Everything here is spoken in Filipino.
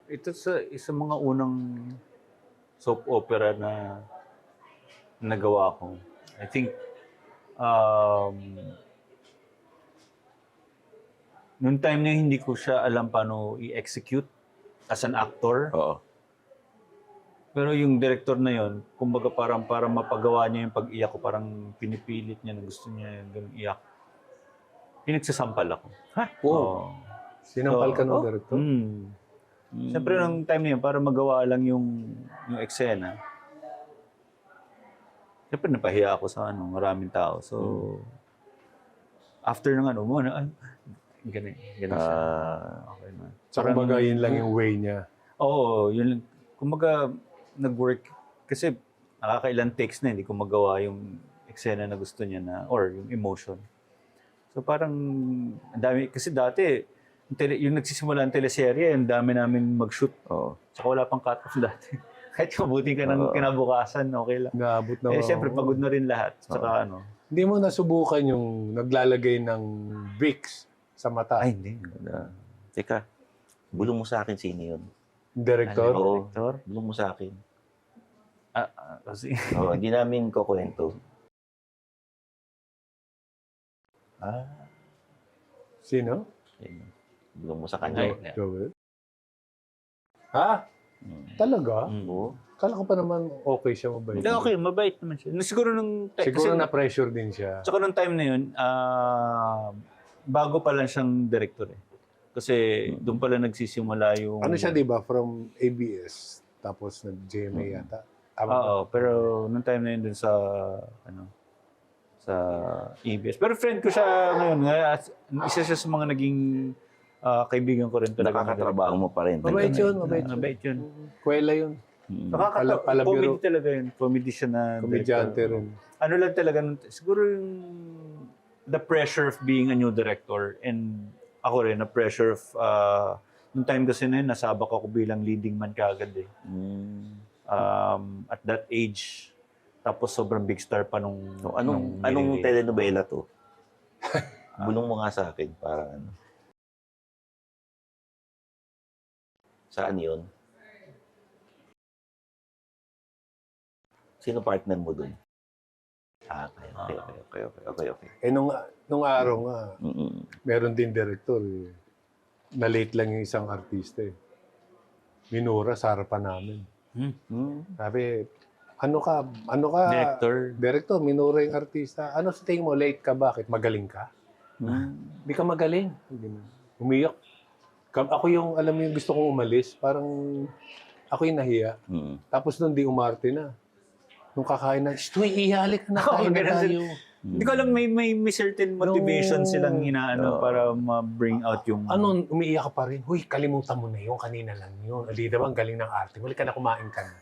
ito sa mga unang soap opera na nagawa ko. I think, noong time na yun, hindi ko siya alam paano i-execute as an actor. Oo. Pero yung director na yon, kumbaga parang para mapagawa niya yung pag-iyak ko, parang pinipilit niya na gusto niya yung ganun iyak. Pinagsasampal ako. Ha? Oo. Sinampal ka ng Oh, director? Siyempre, nung time na yun, para magawa lang yung eksena. Siyempre, napahiya ako sa maraming tao. So, after ng ganun siya. Okay na. So, kumbaga, yun lang yung way niya. Oo, yun. Kumbaga, nag-work. Kasi nakakailan takes na, hindi ko magawa yung eksena na gusto niya na, or yung emotion. So parang, ang dami, kasi dati, yung nagsisimula ang teleserye, ang dami namin mag-shoot. Oo. Tsaka wala pang cut-off dati. Kahit mabuti ka ng kinabukasan, okay lang. Naabot na. Siyempre, pagod na rin lahat. Tsaka Hindi mo nasubukan yung naglalagay ng Vicks sa mata? Ay, hindi. Teka, bulong mo sa akin sino yun? Director? Oo, bulong mo sa akin. Kasi, Oo, hindi namin kukwento. Sino? Bulong mo sa kanya. Ay, Joel? Ha? Talaga? Oo. Kala ko pa naman okay siya, mabait. hindi, okay, mabait naman siya. Siguro nung Siguro kasi, na-pressure din siya. Tsaka nung time na yun, bago pa lang siyang director eh. Kasi doon pala nagsisimula yung... Ano siya, di ba? From ABS, tapos nag-GMA yata. Tama ba? Oo, pero nung time na yun dun sa sa ABS. Pero friend ko siya ngayon. Isa siya sa mga naging kaibigan ko rin talaga. Nakakatrabaho mo pa rin. Mabait yun, mabait yun. Mabait yun. Kuwela yun. Nakakatawa. Comedy talaga yun. Comedy siya na Komedyante director. rin. Ano lang talaga, siguro yung the pressure of being a new director and ako rin, the pressure of nung time kasi na yun, nasabak ako bilang leading man kaagad eh. At that age, tapos sobrang big star pa nung... So, anong telenovela to? Bulong mo nga sa akin para ano. Saan yun? Sino partner mo dun? Okay. Nung araw nga, Mm-mm. meron din director eh. Na-late lang yung isang artista eh. Minura sa harapan namin. Sabi, ano ka? Director, minura yung artista. Ano sa tingin mo, late ka, bakit? Magaling ka? Hindi ka magaling. Umiyak. Ako yung, alam mo yung gusto kong umalis, parang ako yung nahiya. Tapos doon di umarte na. Nung kakain na, Stoy, ihalik na tayo na tayo. Hindi ko alam, may certain motivation silang inaano para ma-bring out yung... Ano, umiiyak ka pa rin. Huy, kalimutan mo na yun. Kanina lang yun. Alida ba, ang galing ng arte. Muli ka na kumain ka na.